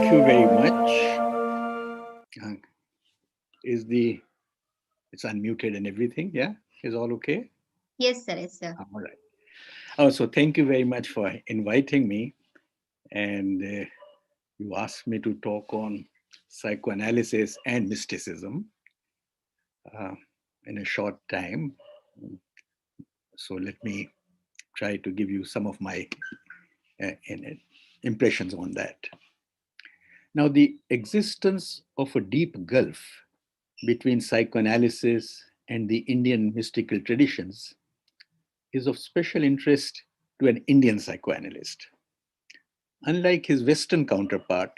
Thank you very much. Uh, is the it's unmuted and everything? Yeah, is all okay? Yes, sir. Yes, sir. All right. Oh, so thank you very much for inviting me, and you asked me to talk on psychoanalysis and mysticism uh, in a short time. So let me try to give you some of my impressions on that. Now, the existence of a deep gulf between psychoanalysis and the Indian mystical traditions is of special interest to an Indian psychoanalyst. Unlike his Western counterpart,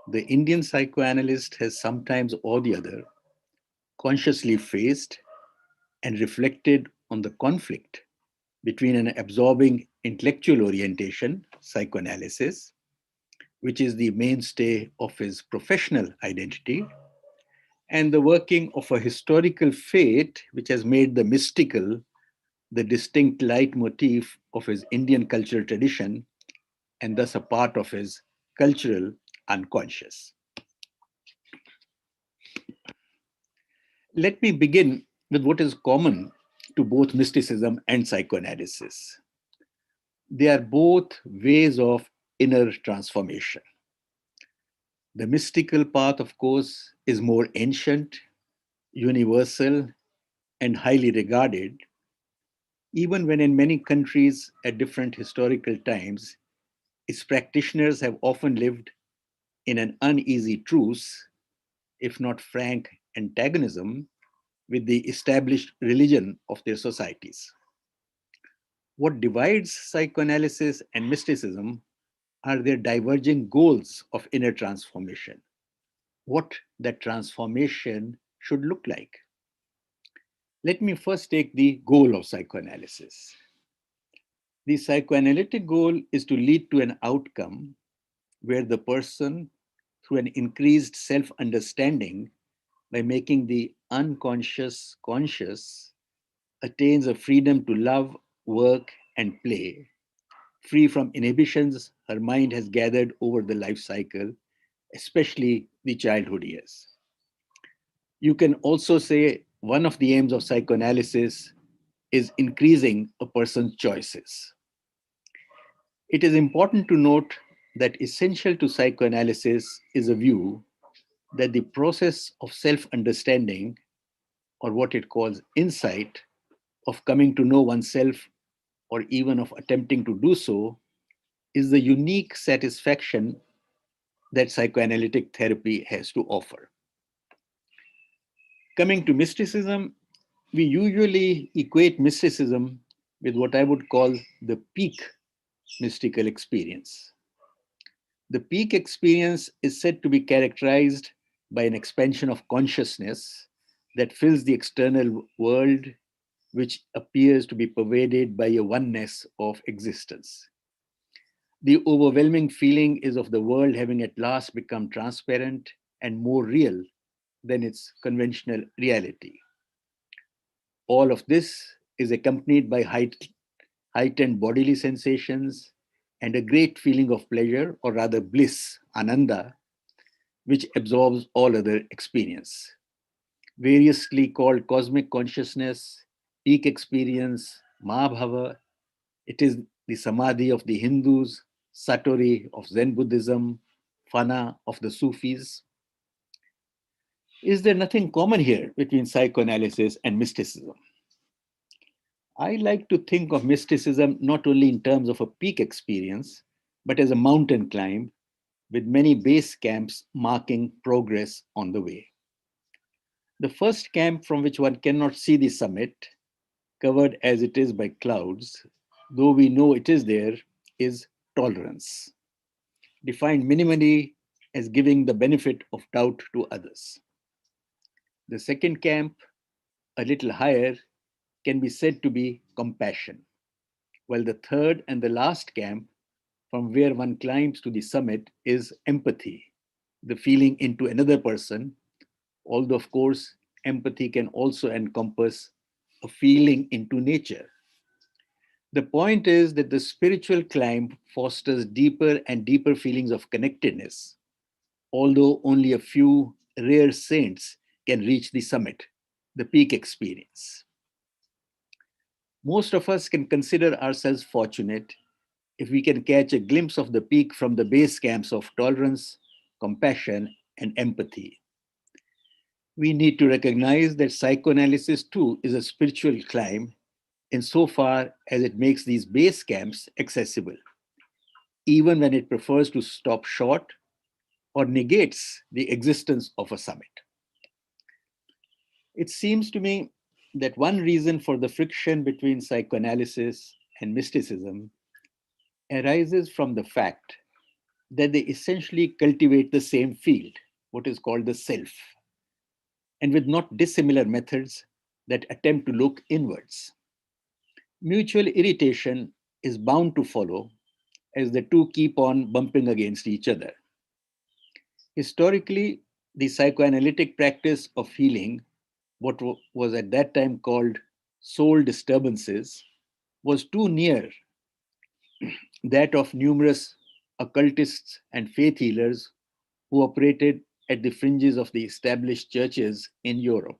the Indian psychoanalyst has sometimes or the other consciously faced and reflected on the conflict between an absorbing intellectual orientation, psychoanalysis, which is the mainstay of his professional identity, and the working of a historical fate which has made the mystical the distinct leitmotif of his Indian cultural tradition and thus a part of his cultural unconscious. Let me begin with what is common to both mysticism and psychoanalysis. They are both ways of inner transformation. The mystical path, of course, is more ancient, universal, and highly regarded, even when in many countries at different historical times, its practitioners have often lived in an uneasy truce, if not frank antagonism, with the established religion of their societies. What divides psychoanalysis and mysticism are their diverging goals of inner transformation, what that transformation should look like. Let me first take the goal of psychoanalysis. The psychoanalytic goal is to lead to an outcome where the person, through an increased self understanding, by making the unconscious conscious, attains a freedom to love, work, and play, free from inhibitions her mind has gathered over the life cycle, especially the childhood years. You can also say one of the aims of psychoanalysis is increasing a person's choices. It is important to note that essential to psychoanalysis is a view that the process of self understanding, or what it calls insight, of coming to know oneself or even of attempting to do so, is the unique satisfaction that psychoanalytic therapy has to offer. Coming to mysticism, we usually equate mysticism with what I would call the peak mystical experience. The peak experience is said to be characterized by an expansion of consciousness that fills the external world, which appears to be pervaded by a oneness of existence. The overwhelming feeling is of the world having at last become transparent and more real than its conventional reality. All of this is accompanied by heightened bodily sensations and a great feeling of pleasure, or rather bliss, ananda, which absorbs all other experience. Variously called cosmic consciousness, peak experience, Mahabhava, it is the samadhi of the Hindus, satori of Zen Buddhism, fana of the Sufis. Is there nothing common here between psychoanalysis and mysticism? I like to think of mysticism not only in terms of a peak experience, but as a mountain climb with many base camps marking progress on the way. The first camp, from which one cannot see the summit, covered as it is by clouds, though we know it is there, is tolerance, defined minimally as giving the benefit of doubt to others. The second camp, a little higher, can be said to be compassion, while the third and the last camp, from where one climbs to the summit, is empathy, the feeling into another person, although, of course, empathy can also encompass a feeling into nature. The point is that the spiritual climb fosters deeper and deeper feelings of connectedness although only a few rare saints can reach the summit, the peak experience. Most of us can consider ourselves fortunate if we can catch a glimpse of the peak from the base camps of tolerance, compassion, and empathy. We need to recognize that psychoanalysis too is a spiritual climb insofar as it makes these base camps accessible, even when it prefers to stop short or negates the existence of a summit. It seems to me that one reason for the friction between psychoanalysis and mysticism arises from the fact that they essentially cultivate the same field, what is called the self, and with not dissimilar methods that attempt to look inwards. Mutual irritation is bound to follow as the two keep on bumping against each other. Historically, the psychoanalytic practice of healing, what was at that time called soul disturbances, was too near that of numerous occultists and faith healers who operated at the fringes of the established churches in Europe.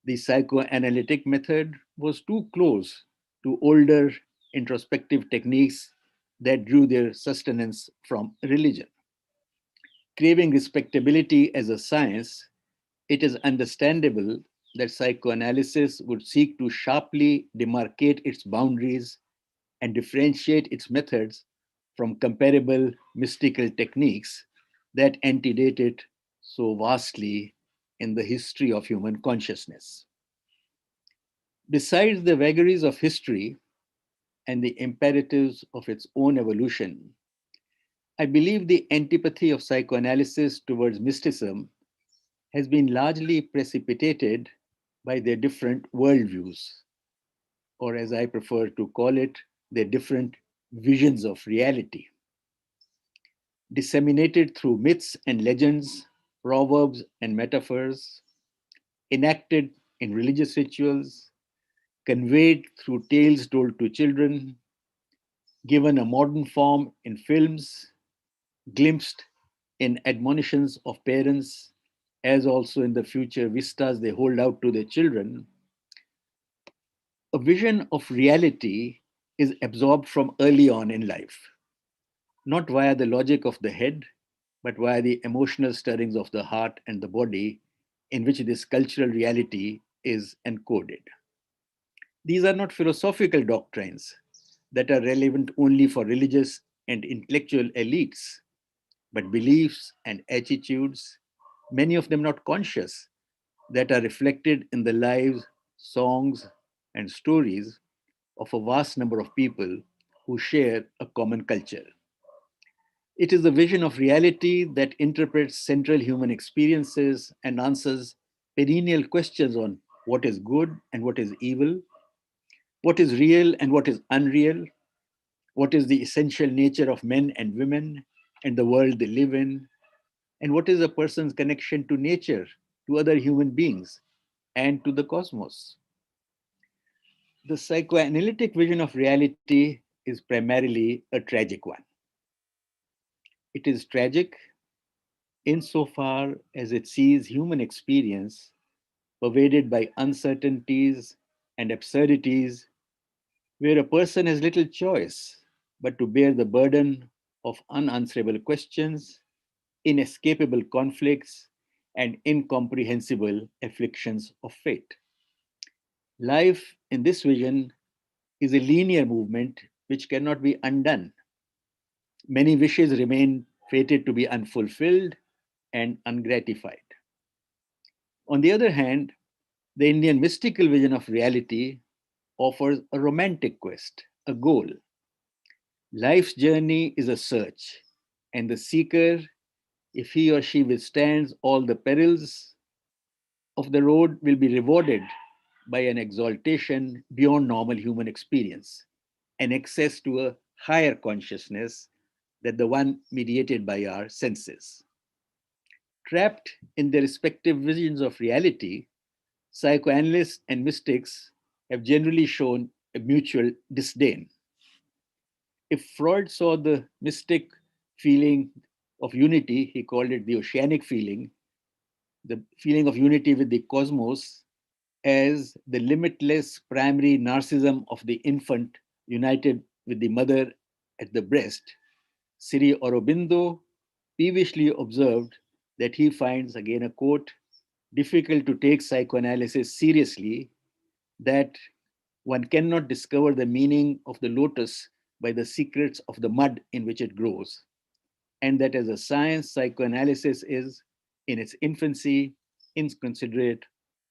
The psychoanalytic method was too close to older introspective techniques that drew their sustenance from religion. Craving respectability as a science, it is understandable that psychoanalysis would seek to sharply demarcate its boundaries and differentiate its methods from comparable mystical techniques that antedated so vastly in the history of human consciousness. Besides the vagaries of history and the imperatives of its own evolution, I believe the antipathy of psychoanalysis towards mysticism has been largely precipitated by their different worldviews, or as I prefer to call it, their different visions of reality. Disseminated through myths and legends, proverbs and metaphors, enacted in religious rituals, conveyed through tales told to children, given a modern form in films, glimpsed in admonitions of parents, as also in the future vistas they hold out to their children, a vision of reality is absorbed from early on in life, not via the logic of the head, but via the emotional stirrings of the heart and the body in which this cultural reality is encoded. These are not philosophical doctrines that are relevant only for religious and intellectual elites, but beliefs and attitudes, many of them not conscious, that are reflected in the lives, songs, and stories of a vast number of people who share a common culture. It is the vision of reality that interprets central human experiences and answers perennial questions on what is good and what is evil, what is real and what is unreal, what is the essential nature of men and women and the world they live in, and what is a person's connection to nature, to other human beings, and to the cosmos. The psychoanalytic vision of reality is primarily a tragic one. It is tragic insofar as it sees human experience pervaded by uncertainties and absurdities, where a person has little choice but to bear the burden of unanswerable questions, inescapable conflicts, and incomprehensible afflictions of fate. Life in this vision is a linear movement which cannot be undone. Many wishes remain fated to be unfulfilled and ungratified. On the other hand, the Indian mystical vision of reality offers a romantic quest, a goal. Life's journey is a search, and the seeker, if he or she withstands all the perils of the road, will be rewarded by an exaltation beyond normal human experience, an access to a higher consciousness than the one mediated by our senses. Trapped in their respective visions of reality, psychoanalysts and mystics have generally shown a mutual disdain. If Freud saw the mystic feeling of unity. He called it the oceanic feeling, the feeling of unity with the cosmos, as the limitless primary narcissism of the infant united with the mother at the breast. Sri Aurobindo peevishly observed that he finds, again a quote, difficult to take psychoanalysis seriously, that one cannot discover the meaning of the lotus by the secrets of the mud in which it grows, and that as a science, psychoanalysis is, in its infancy, inconsiderate,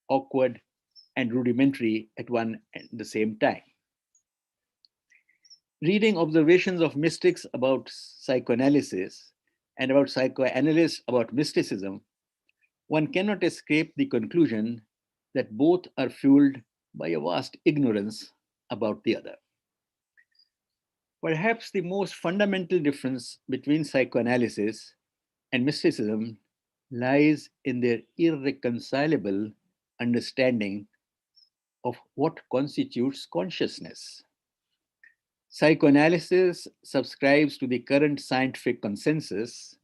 awkward, and rudimentary at one and the same time. Reading observations of mystics about psychoanalysis and about psychoanalysts about mysticism, one cannot escape the conclusion that both are fueled by a vast ignorance about the other. Perhaps the most fundamental difference between psychoanalysis and mysticism lies in their irreconcilable understanding of what constitutes consciousness. Psychoanalysis subscribes to the current scientific consensus,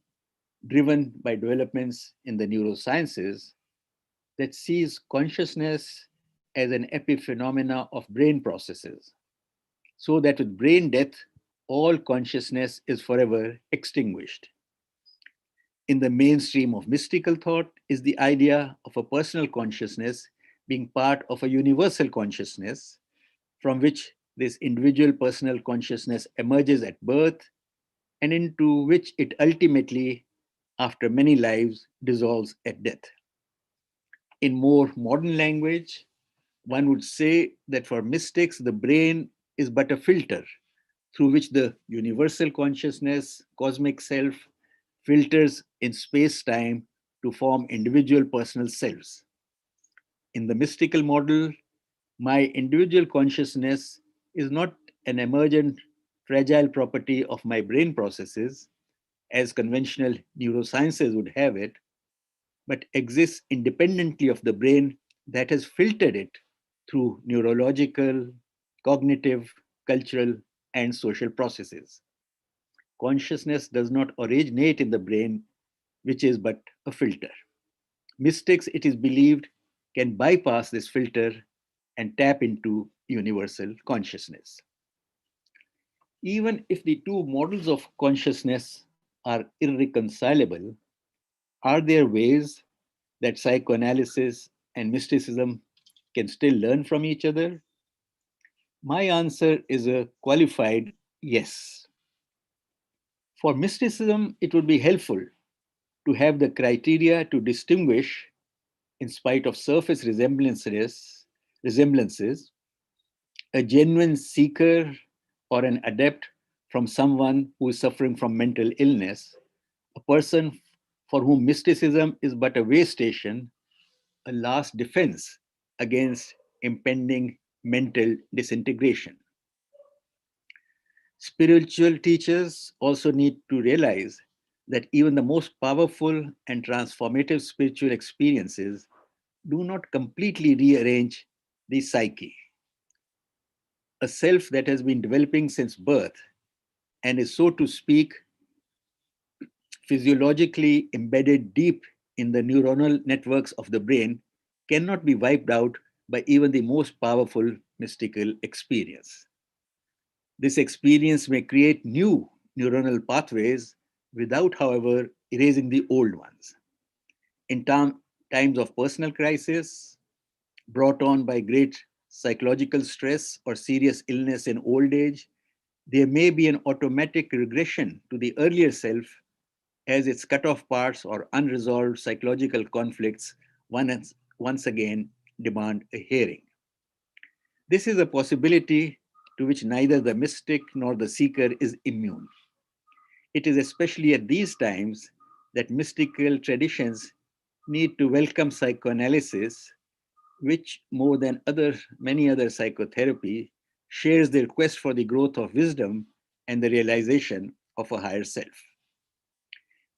driven by developments in the neurosciences, that sees consciousness as an epiphenomena of brain processes, so that with brain death, all consciousness is forever extinguished. In the mainstream of mystical thought is the idea of a personal consciousness being part of a universal consciousness from which this individual personal consciousness emerges at birth and into which it ultimately, after many lives, dissolves at death. In more modern language, one would say that for mystics, the brain is but a filter through which the universal consciousness, cosmic self, filters in space time to form individual personal selves. In the mystical model, my individual consciousness is not an emergent, fragile property of my brain processes, as conventional neurosciences would have it, but exists independently of the brain that has filtered it through neurological, cognitive, cultural, and social processes. Consciousness does not originate in the brain, which is but a filter. Mystics, it is believed, can bypass this filter and tap into universal consciousness. Even if the two models of consciousness are irreconcilable, are there ways that psychoanalysis and mysticism can still learn from each other? My answer is a qualified yes. For mysticism, it would be helpful to have the criteria to distinguish, in spite of surface resemblances, a genuine seeker or an adept from someone who is suffering from mental illness, a person for whom mysticism is but a way station, a last defense against impending mental disintegration. Spiritual teachers also need to realize that even the most powerful and transformative spiritual experiences do not completely rearrange the psyche. A self that has been developing since birth and is, so to speak, physiologically embedded deep in the neuronal networks of the brain cannot be wiped out by even the most powerful mystical experience. This experience may create new neuronal pathways without, however, erasing the old ones. In times of personal crisis, brought on by great psychological stress or serious illness in old age, there may be an automatic regression to the earlier self as its cut-off parts or unresolved psychological conflicts once again demand a hearing. This is a possibility to which neither the mystic nor the seeker is immune. It is especially at these times that mystical traditions need to welcome psychoanalysis, which more than many other psychotherapy shares their quest for the growth of wisdom and the realization of a higher self.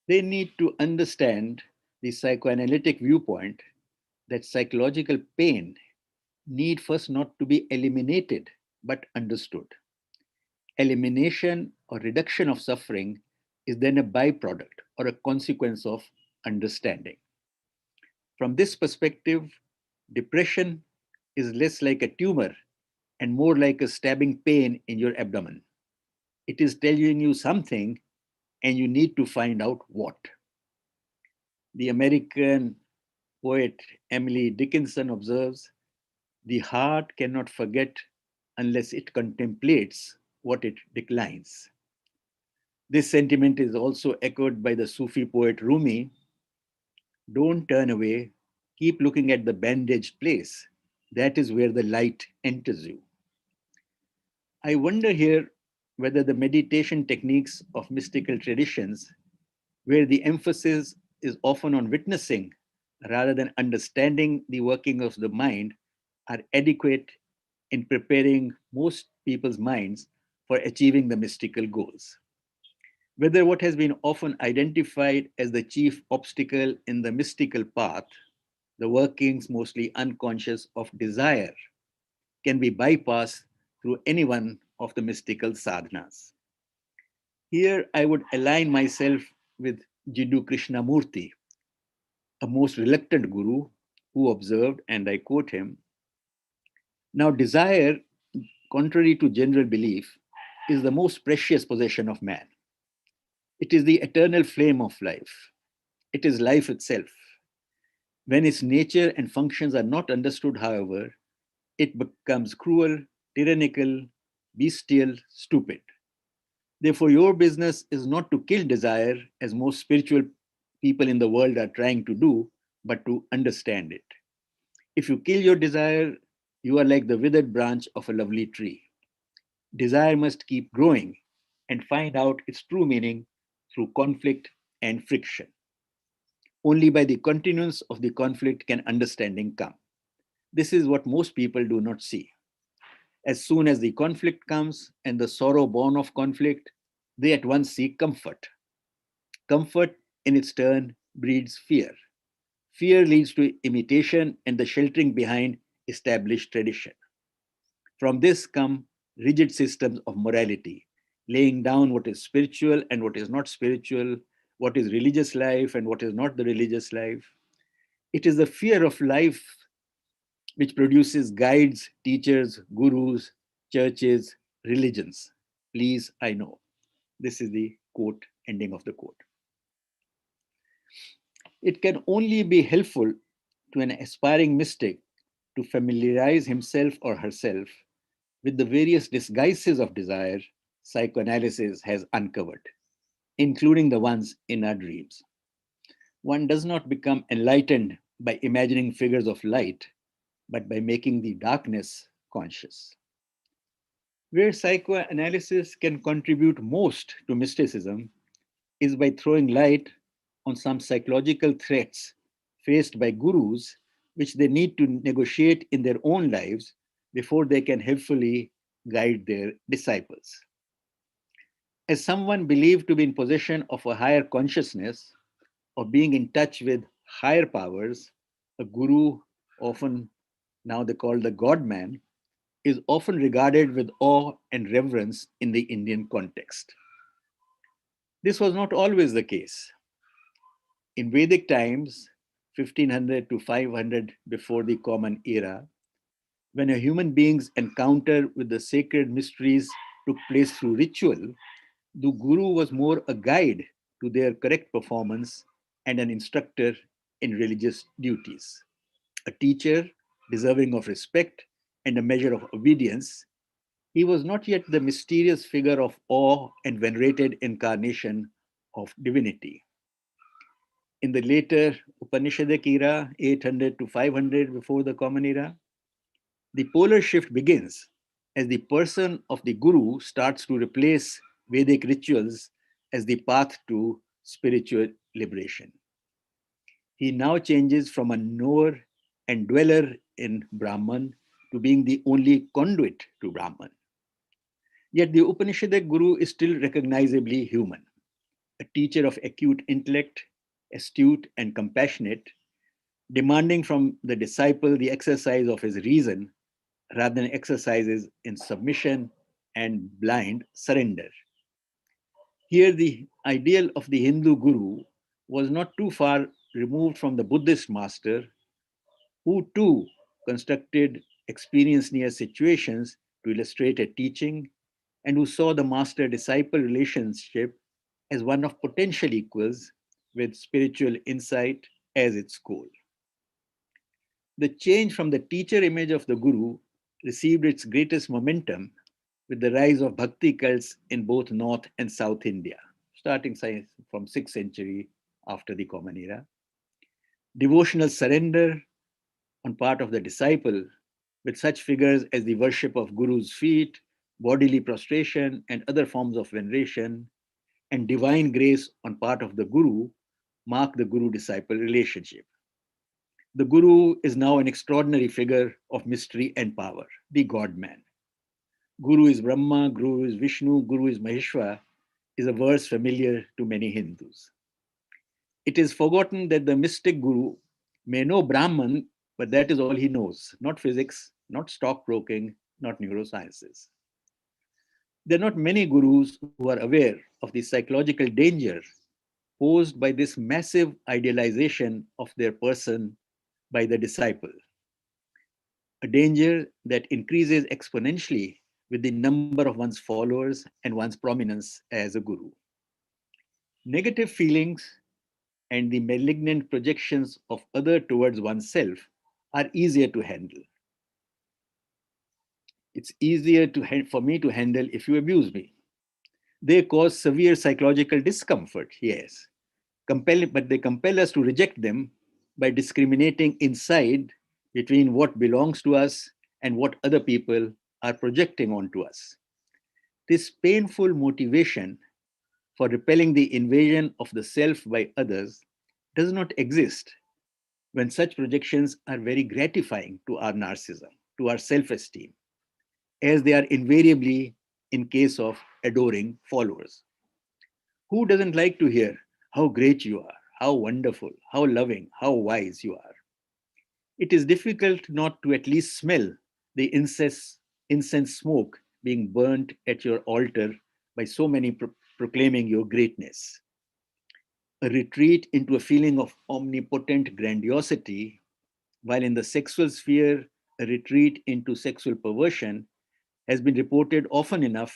They need to understand the psychoanalytic viewpoint that psychological pain need first not to be eliminated but understood. Elimination or reduction of suffering is then a byproduct or a consequence of understanding. From this perspective, depression is less like a tumor and more like a stabbing pain in your abdomen. It is telling you something and you need to find out what. The American poet Emily Dickinson observes, the heart cannot forget unless it contemplates what it declines. This sentiment is also echoed by the Sufi poet Rumi. Don't turn away, keep looking at the bandaged place. That is where the light enters you. I wonder here whether the meditation techniques of mystical traditions, where the emphasis is often on witnessing rather than understanding the working of the mind, are adequate in preparing most people's minds for achieving the mystical goals. Whether what has been often identified as the chief obstacle in the mystical path, the workings mostly unconscious of desire, can be bypassed through any one of the mystical sadhanas. Here I would align myself with Jiddu Krishnamurti, a most reluctant guru who observed, and I quote him, now desire, contrary to general belief, is the most precious possession of man. It is the eternal flame of life. It is life itself. When its nature and functions are not understood, however, it becomes cruel, tyrannical, bestial, stupid. Therefore, your business is not to kill desire, as most spiritual people in the world are trying to do, but to understand it. If you kill your desire, you are like the withered branch of a lovely tree. Desire must keep growing and find out its true meaning through conflict and friction. Only by the continuance of the conflict can understanding come. This is what most people do not see. As soon as the conflict comes and the sorrow born of conflict, they at once seek comfort. Comfort, in its turn, breeds fear. Fear leads to imitation and the sheltering behind established tradition. From this come rigid systems of morality, laying down what is spiritual and what is not spiritual, what is religious life and what is not the religious life. It is the fear of life which produces guides, teachers, gurus, churches, religions. Please, I know. This is the quote, ending of the quote. It can only be helpful to an aspiring mystic to familiarize himself or herself with the various disguises of desire psychoanalysis has uncovered, including the ones in our dreams. One does not become enlightened by imagining figures of light, but by making the darkness conscious. Where psychoanalysis can contribute most to mysticism is by throwing light on some psychological threats faced by gurus, which they need to negotiate in their own lives before they can helpfully guide their disciples. As someone believed to be in possession of a higher consciousness, of being in touch with higher powers, a guru, often now they call the God man, is often regarded with awe and reverence in the Indian context. This was not always the case. In Vedic times, 1500 to 500 before the Common Era, when a human being's encounter with the sacred mysteries took place through ritual, the guru was more a guide to their correct performance and an instructor in religious duties. A teacher deserving of respect and a measure of obedience, he was not yet the mysterious figure of awe and venerated incarnation of divinity. In the later Upanishadic era, 800 to 500 before the Common Era, the polar shift begins as the person of the guru starts to replace Vedic rituals as the path to spiritual liberation. He now changes from a knower and dweller in Brahman to being the only conduit to Brahman. Yet the Upanishadic guru is still recognizably human, a teacher of acute intellect, astute and compassionate, demanding from the disciple the exercise of his reason rather than exercises in submission and blind surrender. Here, the ideal of the Hindu guru was not too far removed from the Buddhist master, who too constructed experience near situations to illustrate a teaching and who saw the master disciple relationship as one of potential equals with spiritual insight as its goal. The change from the teacher image of the guru received its greatest momentum with the rise of bhakti cults in both North and South India, starting from 6th century after the Common Era. Devotional surrender on part of the disciple, with such figures as the worship of Guru's feet, bodily prostration, and other forms of veneration, and divine grace on part of the Guru, mark the Guru disciple relationship. The Guru is now an extraordinary figure of mystery and power, the God man. Guru is Brahma, Guru is Vishnu, Guru is Maheshwara, is a verse familiar to many Hindus. It is forgotten that the mystic Guru may know Brahman, but that is all he knows, not physics, not stockbroking, not neurosciences. There are not many gurus who are aware of the psychological danger posed by this massive idealization of their person by the disciple, a danger that increases exponentially with the number of one's followers and one's prominence as a guru. Negative feelings and the malignant projections of other towards oneself are easier to handle. It's easier for me to handle if you abuse me. They cause severe psychological discomfort, yes, but they compel us to reject them by discriminating inside between what belongs to us and what other people are projecting onto us. This painful motivation for repelling the invasion of the self by others does not exist when such projections are very gratifying to our narcissism, to our self esteem, as they are invariably in case of adoring followers. Who doesn't like to hear how great you are, how wonderful, how loving, how wise you are? It is difficult not to at least smell the incense smoke being burnt at your altar by so many proclaiming your greatness. A retreat into a feeling of omnipotent grandiosity, while in the sexual sphere, a retreat into sexual perversion has been reported often enough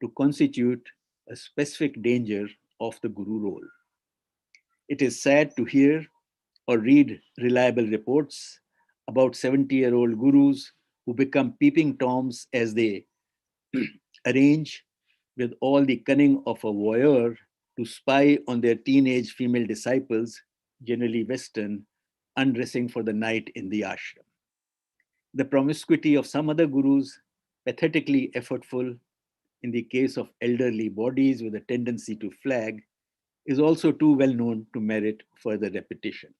to constitute a specific danger of the guru role. It is sad to hear or read reliable reports about 70-year-old gurus who become peeping toms as they arrange with all the cunning of a voyeur to spy on their teenage female disciples, generally Western, undressing for the night in the ashram. The promiscuity of some other gurus, pathetically effortful in the case of elderly bodies with a tendency to flag, is also too well known to merit further repetition.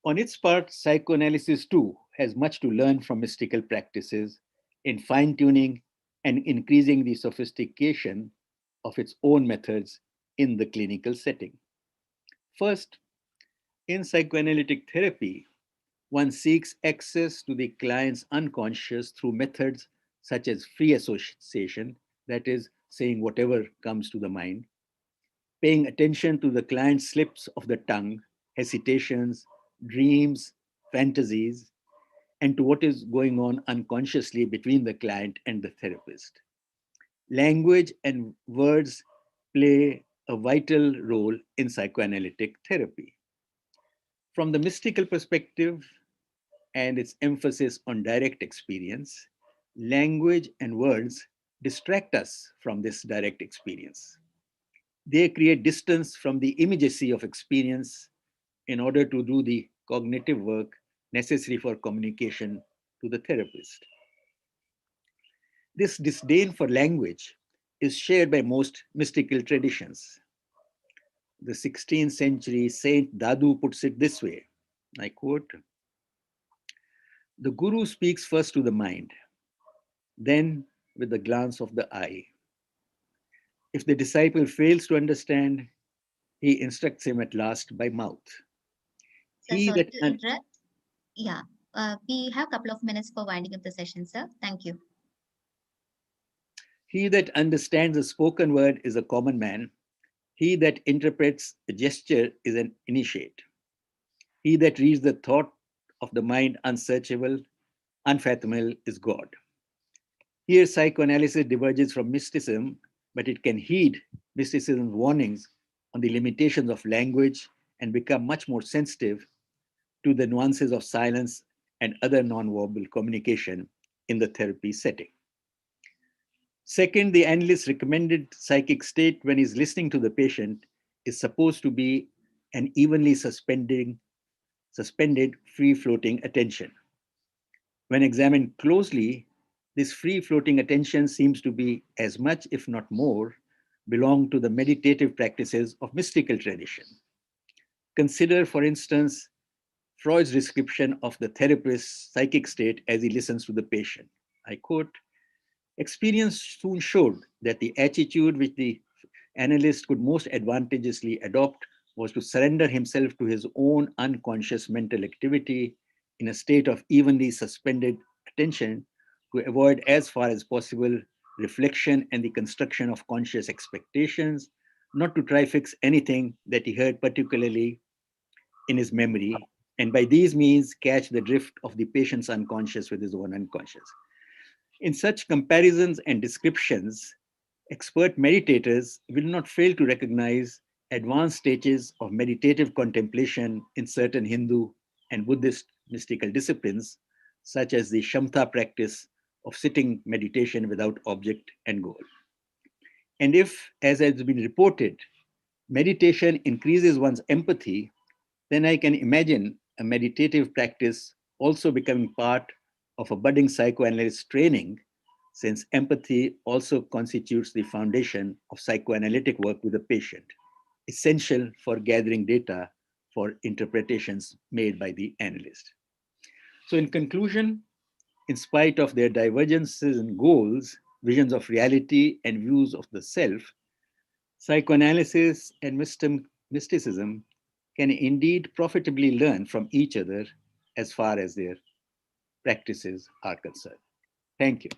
On its part, psychoanalysis too has much to learn from mystical practices in fine tuning and increasing the sophistication of its own methods in the clinical setting. First, in psychoanalytic therapy, one seeks access to the client's unconscious through methods such as free association, that is, saying whatever comes to the mind, paying attention to the client's slips of the tongue, hesitations, dreams, fantasies, and to what is going on unconsciously between the client and the therapist. Language and words play a vital role in psychoanalytic therapy. From the mystical perspective and its emphasis on direct experience, language and words distract us from this direct experience. They create distance from the immediacy of experience in order to do the cognitive work necessary for communication to the therapist. This disdain for language is shared by most mystical traditions. The 16th century Saint Dadu puts it this way, I quote, "The guru speaks first to the mind, then with the glance of the eye. If the disciple fails to understand, he instructs him at last by mouth. Sir, He sorry that to un- interrupt. Yeah, we have a couple of minutes for winding up the session, sir. Thank you. He that understands the spoken word is a common man. He that interprets a gesture is an initiate. He that reads the thought of the mind unsearchable, unfathomable is God. Here, psychoanalysis diverges from mysticism, but it can heed mysticism's warnings on the limitations of language and become much more sensitive to the nuances of silence and other nonverbal communication in the therapy setting. Second, the analyst's recommended psychic state when he's listening to the patient is supposed to be an evenly suspended, free floating attention. When examined closely, this free floating attention seems to be as much, if not more, belong to the meditative practices of mystical tradition. Consider, for instance, Freud's description of the therapist's psychic state as he listens to the patient. I quote, experience soon showed that the attitude which the analyst could most advantageously adopt was to surrender himself to his own unconscious mental activity in a state of evenly suspended attention to avoid as far as possible reflection and the construction of conscious expectations, not to try fix anything that he heard particularly in his memory, and by these means catch the drift of the patient's unconscious with his own unconscious. In such comparisons and descriptions, expert meditators will not fail to recognize advanced stages of meditative contemplation in certain Hindu and Buddhist mystical disciplines, such as the Shamta practice of sitting meditation without object and goal. And if, as has been reported, meditation increases one's empathy, then I can imagine a meditative practice also becoming part of a budding psychoanalyst training, since empathy also constitutes the foundation of psychoanalytic work with the patient, essential for gathering data for interpretations made by the analyst. So, in conclusion, in spite of their divergences in goals, visions of reality, and views of the self, psychoanalysis and mysticism can indeed profitably learn from each other as far as their practices are concerned. Thank you.